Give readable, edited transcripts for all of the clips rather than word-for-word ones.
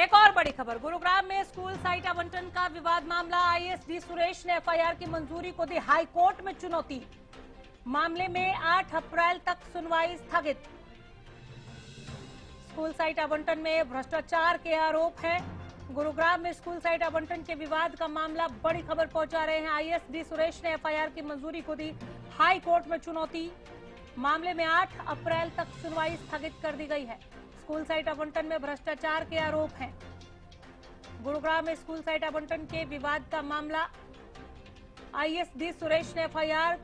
एक और बड़ी खबर, गुरुग्राम में स्कूल साइट आवंटन का विवाद मामला। आईएएस सुरेश ने एफआईआर की मंजूरी को दी हाई कोर्ट में चुनौती। मामले में 8 अप्रैल तक सुनवाई स्थगित। स्कूल साइट आवंटन में भ्रष्टाचार के आरोप हैं। गुरुग्राम में स्कूल साइट आवंटन के विवाद का मामला, बड़ी खबर पहुंचा रहे हैं। आईएएस सुरेश ने एफआईआर की मंजूरी को दी हाई कोर्ट में चुनौती। मामले में 8 अप्रैल तक सुनवाई स्थगित कर दी गई है। स्कूल साइट आवंटन में भ्रष्टाचार के आरोप हैं। गुरुग्राम में स्कूल साइट आवंटन के विवाद का मामला, आईएएस सुरेश ने एफआईआर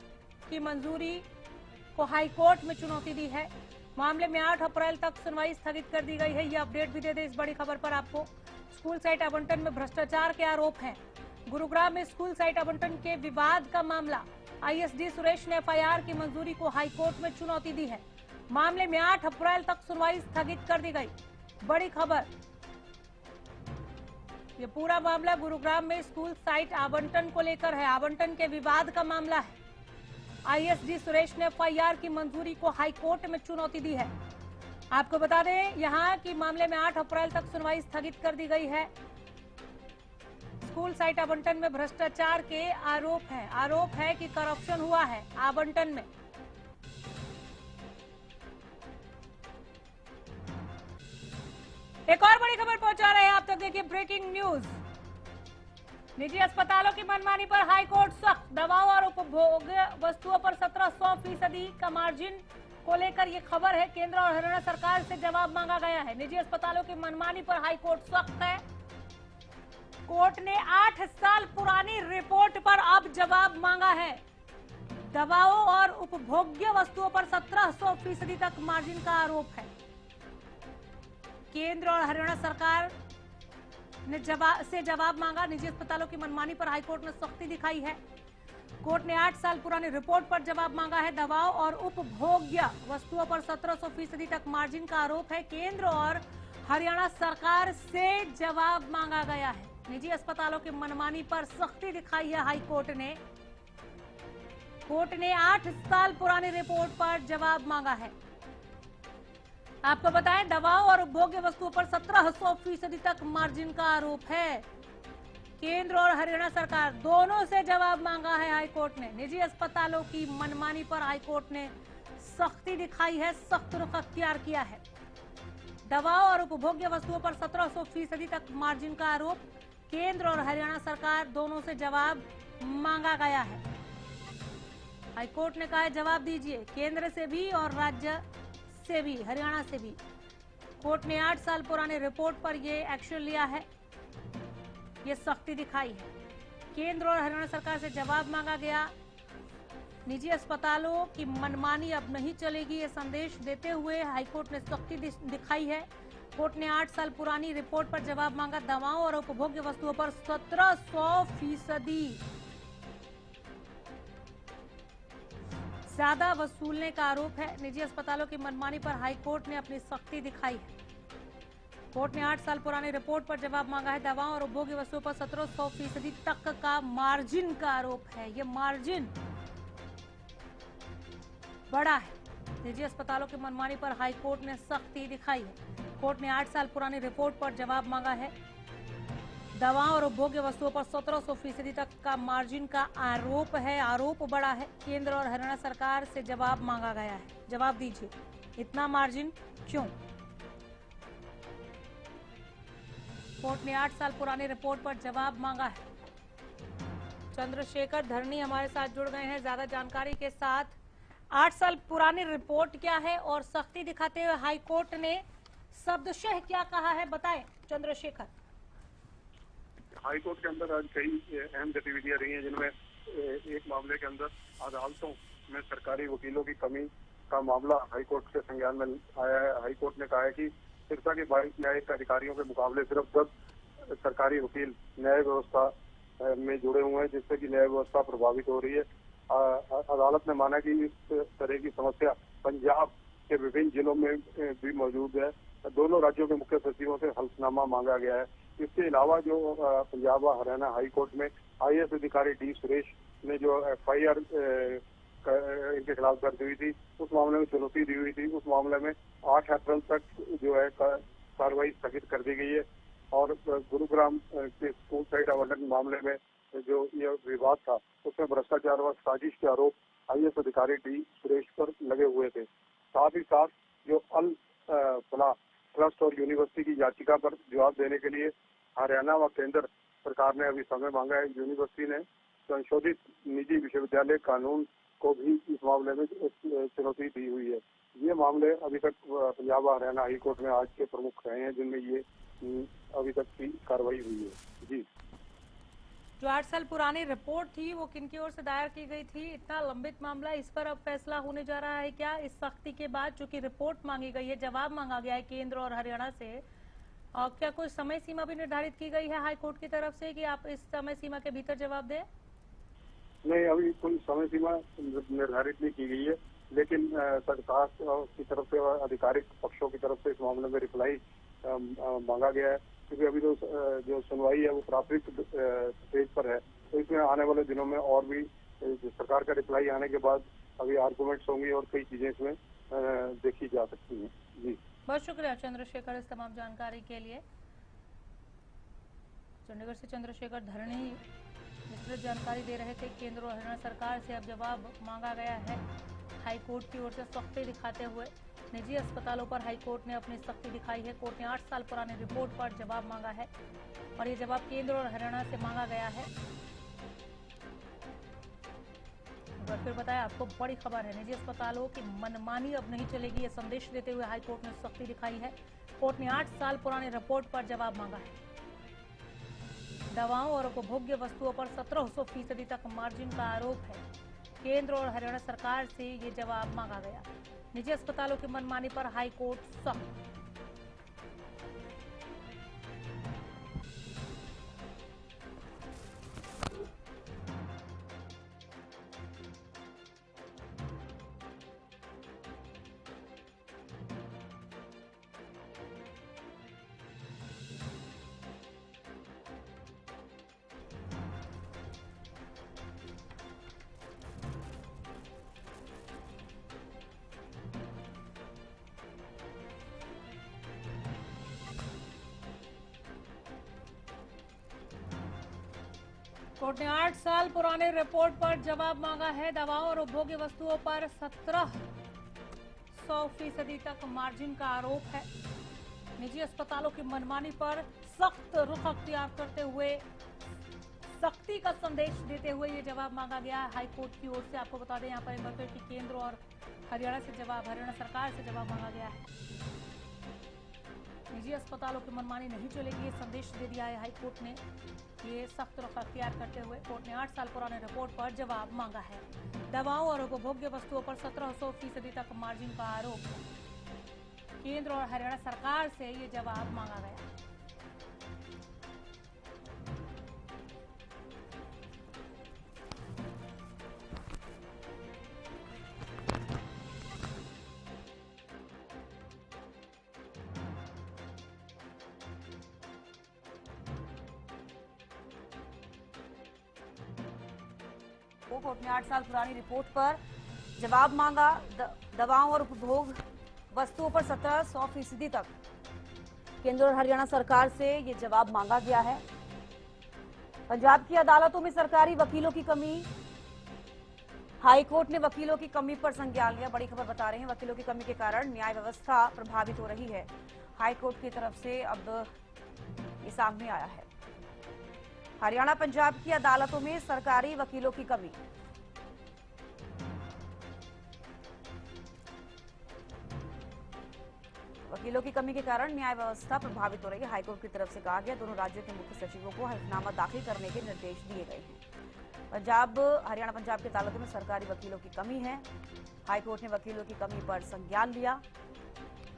की मंजूरी को हाई कोर्ट में चुनौती दी है। मामले में 8 अप्रैल तक सुनवाई स्थगित कर दी गई है। ये अपडेट भी दे दें इस बड़ी खबर पर आपको। स्कूल साइट आवंटन में भ्रष्टाचार के आरोप हैं। गुरुग्राम में स्कूल साइट आवंटन के विवाद का मामला, आईएएस सुरेश ने एफआईआर की मंजूरी को हाई कोर्ट में चुनौती दी है। मामले में 8 अप्रैल तक सुनवाई स्थगित कर दी गई। बड़ी खबर, ये पूरा मामला गुरुग्राम में स्कूल साइट आवंटन को लेकर है। आवंटन के विवाद का मामला है। आईएएस सुरेश ने एफआईआर की मंजूरी को हाई कोर्ट में चुनौती दी है। आपको बता दें यहां की मामले में 8 अप्रैल तक सुनवाई स्थगित कर दी गई है। स्कूल साइट आवंटन में भ्रष्टाचार के आरोप हैं। आरोप है कि करप्शन हुआ है आवंटन में। एक और बड़ी खबर पहुंचा रहे हैं आप तक, देखिए ब्रेकिंग न्यूज। निजी अस्पतालों की मनमानी पर हाई कोर्ट सख्त। दवाओं और उपभोग्य वस्तुओं पर 1700% का मार्जिन को लेकर ये खबर है। केंद्र और हरियाणा सरकार से जवाब मांगा गया है। निजी अस्पतालों की मनमानी पर हाई कोर्ट सख्त है। कोर्ट ने 8 साल पुरानी रिपोर्ट पर अब जवाब मांगा है। दवाओं और उपभोग्य वस्तुओं पर 1700% तक मार्जिन का आरोप है। केंद्र और हरियाणा सरकार ने जवाब मांगा। निजी अस्पतालों की मनमानी पर हाईकोर्ट ने सख्ती दिखाई है। कोर्ट ने 8 साल पुरानी रिपोर्ट पर जवाब मांगा है। दवाओं और उपभोग्य वस्तुओं पर 1700% तक मार्जिन का आरोप है। केंद्र और हरियाणा सरकार से जवाब मांगा गया है। निजी अस्पतालों की मनमानी पर सख्ती दिखाई है हाईकोर्ट ने। कोर्ट ने 8 साल पुरानी रिपोर्ट पर जवाब मांगा है। आपको बताएं, दवाओं और उपभोग्य वस्तुओं पर 1700% तक मार्जिन का आरोप है। केंद्र और हरियाणा सरकार दोनों से जवाब मांगा है हाईकोर्ट ने। निजी अस्पतालों की मनमानी पर हाईकोर्ट ने सख्ती दिखाई है, सख्त रुख अख्तियार किया है। दवाओं और उपभोग्य वस्तुओं पर 1700% तक मार्जिन का आरोप, केंद्र और हरियाणा सरकार दोनों से जवाब मांगा गया है। हाईकोर्ट ने कहा है जवाब दीजिए, केंद्र से भी और राज्य से भी, हरियाणा से भी। कोर्ट ने 8 साल पुराने रिपोर्ट पर यह एक्शन लिया है, ये सख्ती दिखाई है। केंद्र और हरियाणा सरकार से जवाब मांगा गया। निजी अस्पतालों की मनमानी अब नहीं चलेगी, ये संदेश देते हुए हाईकोर्ट ने सख्ती दिखाई है। कोर्ट ने 8 साल पुरानी रिपोर्ट पर जवाब मांगा। दवाओं और उपभोग्य वस्तुओं पर 1700% ज्यादा वसूलने का आरोप है। निजी अस्पतालों की मनमानी पर हाईकोर्ट ने अपनी सख्ती दिखाई है। कोर्ट ने 8 साल पुरानी रिपोर्ट पर जवाब मांगा है। दवाओं और उपभोग्य वस्तुओं पर 1700% तक का मार्जिन का आरोप है। ये मार्जिन बड़ा है। निजी अस्पतालों की मनमानी पर हाईकोर्ट ने सख्ती दिखाई है। कोर्ट ने 8 साल पुरानी रिपोर्ट पर जवाब मांगा है। दवाओं और उपभोग्य वस्तुओं पर 1700% तक का मार्जिन का आरोप है। आरोप बड़ा है। केंद्र और हरियाणा सरकार से जवाब मांगा गया है। जवाब दीजिए, इतना मार्जिन क्यों? कोर्ट ने 8 साल पुरानी रिपोर्ट पर जवाब मांगा है। चंद्रशेखर धरनी हमारे साथ जुड़ गए हैं ज्यादा जानकारी के साथ। 8 साल पुरानी रिपोर्ट क्या है और सख्ती दिखाते हुए हाईकोर्ट ने शब्दशः क्या कहा है, बताएं चंद्रशेखर। हाईकोर्ट के अंदर आज कई अहम गतिविधियां रही हैं, जिनमें एक मामले के अंदर अदालतों में सरकारी वकीलों की कमी का मामला हाईकोर्ट के संज्ञान में आया है। हाईकोर्ट ने कहा है कि सिरसा के 22 न्यायिक अधिकारियों के मुकाबले सिर्फ 10 सरकारी वकील न्याय व्यवस्था में जुड़े हुए हैं, जिससे कि न्याय व्यवस्था प्रभावित हो रही है। अदालत ने माना कि इस तरह की समस्या पंजाब के विभिन्न जिलों में भी मौजूद है। दोनों राज्यों के मुख्य सचिवों से हल्फनामा मांगा गया है। इसके अलावा जो पंजाब व हरियाणा हाईकोर्ट में आईएएस अधिकारी डी सुरेश ने जो एफआईआर इनके खिलाफ दर्ज हुई थी, उस मामले में चुनौती दी हुई थी। उस मामले में 8 अप्रैल तक जो है कार्रवाई स्थगित कर दी गई है। और गुरुग्राम के स्कूल साइट आवंटन मामले में जो ये विवाद था उसमें भ्रष्टाचार व साजिश के आरोप IAS अधिकारी डी सुरेश पर लगे हुए थे। साथ ही साथ जो अल फलाह ट्रस्ट और यूनिवर्सिटी की याचिका पर जवाब देने के लिए हरियाणा व केंद्र सरकार ने अभी समय मांगा है। यूनिवर्सिटी ने संशोधित निजी विश्वविद्यालय कानून को भी इस मामले में चुनौती दी हुई है। ये मामले अभी तक पंजाब व हरियाणा हाई कोर्ट में आज के प्रमुख रहे हैं, जिनमें ये अभी तक की कार्रवाई हुई है। जी, जो 8 साल पुरानी रिपोर्ट थी वो किनकी ओर से दायर की गई थी? इतना लंबित मामला, इस पर अब फैसला होने जा रहा है क्या? इस सख्ती के बाद जो कि रिपोर्ट मांगी गई है, जवाब मांगा गया है केंद्र और हरियाणा से, और क्या कोई समय सीमा भी निर्धारित की गई है हाई कोर्ट की तरफ से कि आप इस समय सीमा के भीतर जवाब दें? नहीं, अभी कोई समय सीमा निर्धारित नहीं की गई है, लेकिन सरकार की तरफ से और आधिकारिक पक्षों की तरफ से इस मामले में रिप्लाई मांगा गया है, क्योंकि अभी तो जो सुनवाई है वो प्राथमिक स्टेज पर है। तो इसमें आने वाले दिनों में और भी सरकार का रिप्लाई आने के बाद अभी आर्गूमेंट्स होंगी और कई चीजें इसमें देखी जा सकती हैं। जी, बहुत शुक्रिया चंद्रशेखर इस तमाम जानकारी के लिए। चंडीगढ़ से चंद्रशेखर धरणी विस्तृत जानकारी दे रहे थे। केंद्र और हरियाणा सरकार से अब जवाब मांगा गया है हाई कोर्ट की ओर से सख्ती दिखाते हुए। निजी अस्पतालों पर हाई कोर्ट ने अपनी सख्ती दिखाई है। कोर्ट ने 8 साल पुरानी रिपोर्ट पर जवाब मांगा है और ये जवाब केंद्र और हरियाणा से मांगा गया है। एक बार फिर बताया आपको, बड़ी खबर है, निजी अस्पतालों की मनमानी अब नहीं चलेगी, ये संदेश देते हुए हाई कोर्ट ने सख्ती दिखाई है। कोर्ट ने 8 साल पुरानी रिपोर्ट पर जवाब मांगा है। दवाओं और उपभोग्य वस्तुओं पर 1700% तक मार्जिन का आरोप है। केंद्र और हरियाणा सरकार से ये जवाब मांगा गया। निजी अस्पतालों की मनमानी पर हाई कोर्ट सख्त। कोर्ट ने 8 साल पुराने रिपोर्ट पर जवाब मांगा है। दवाओं और उपभोग्य वस्तुओं पर 1700% तक मार्जिन का आरोप है। निजी अस्पतालों की मनमानी पर सख्त रुख अख्तियार करते हुए, सख्ती का संदेश देते हुए ये जवाब मांगा गया है हाई कोर्ट की ओर से। आपको बता दें यहाँ पर एक बार फिर कि केंद्र और हरियाणा से जवाब, हरियाणा सरकार से जवाब मांगा गया है। निजी अस्पतालों की मनमानी नहीं चलेगी, ये संदेश दे दिया है हाई कोर्ट ने। ये सख्त रुख अख्तियार करते हुए कोर्ट ने 8 साल पुराने रिपोर्ट पर जवाब मांगा है। दवाओं और उपभोग्य वस्तुओं पर 1700% तक मार्जिन का आरोप है। केंद्र और हरियाणा सरकार से ये जवाब मांगा गया। कोर्ट ने 8 साल पुरानी रिपोर्ट पर जवाब मांगा। दवाओं और उपभोग वस्तुओं पर 1700% तक केंद्र और हरियाणा सरकार से ये जवाब मांगा गया है। पंजाब की अदालतों में सरकारी वकीलों की कमी, हाई कोर्ट ने वकीलों की कमी पर संज्ञान लिया। बड़ी खबर बता रहे हैं, वकीलों की कमी के कारण न्याय व्यवस्था प्रभावित हो रही है। हाई कोर्ट की तरफ से अब ये सामने आया है। हरियाणा पंजाब की अदालतों में सरकारी वकीलों की कमी। वकीलों की कमी के कारण न्याय व्यवस्था प्रभावित हो रही है। हाईकोर्ट की तरफ से कहा गया, दोनों राज्यों के मुख्य सचिवों को हलफनामा दाखिल करने के निर्देश दिए गए हैं। हरियाणा पंजाब की अदालतों में सरकारी वकीलों की कमी है। हाईकोर्ट ने वकीलों की कमी पर संज्ञान लिया।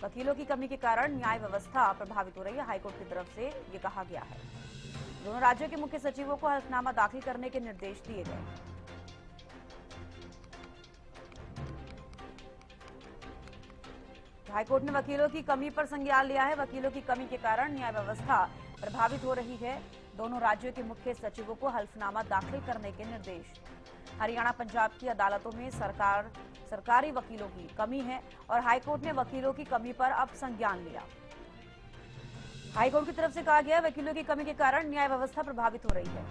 वकीलों की कमी के कारण न्याय व्यवस्था प्रभावित हो रही है। हाईकोर्ट की तरफ से ये कहा गया है। दोनों राज्यों के मुख्य सचिवों को हलफनामा दाखिल करने के निर्देश दिए गए। हाईकोर्ट ने वकीलों की कमी पर संज्ञान लिया है। वकीलों की कमी के कारण न्याय व्यवस्था प्रभावित हो रही है। दोनों राज्यों के मुख्य सचिवों को हलफनामा दाखिल करने के निर्देश। हरियाणा पंजाब की अदालतों में सरकारी वकीलों की कमी है और हाईकोर्ट ने वकीलों की कमी पर अब संज्ञान लिया। हाईकोर्ट की तरफ से कहा गया वकीलों की कमी के कारण न्याय व्यवस्था प्रभावित हो रही है।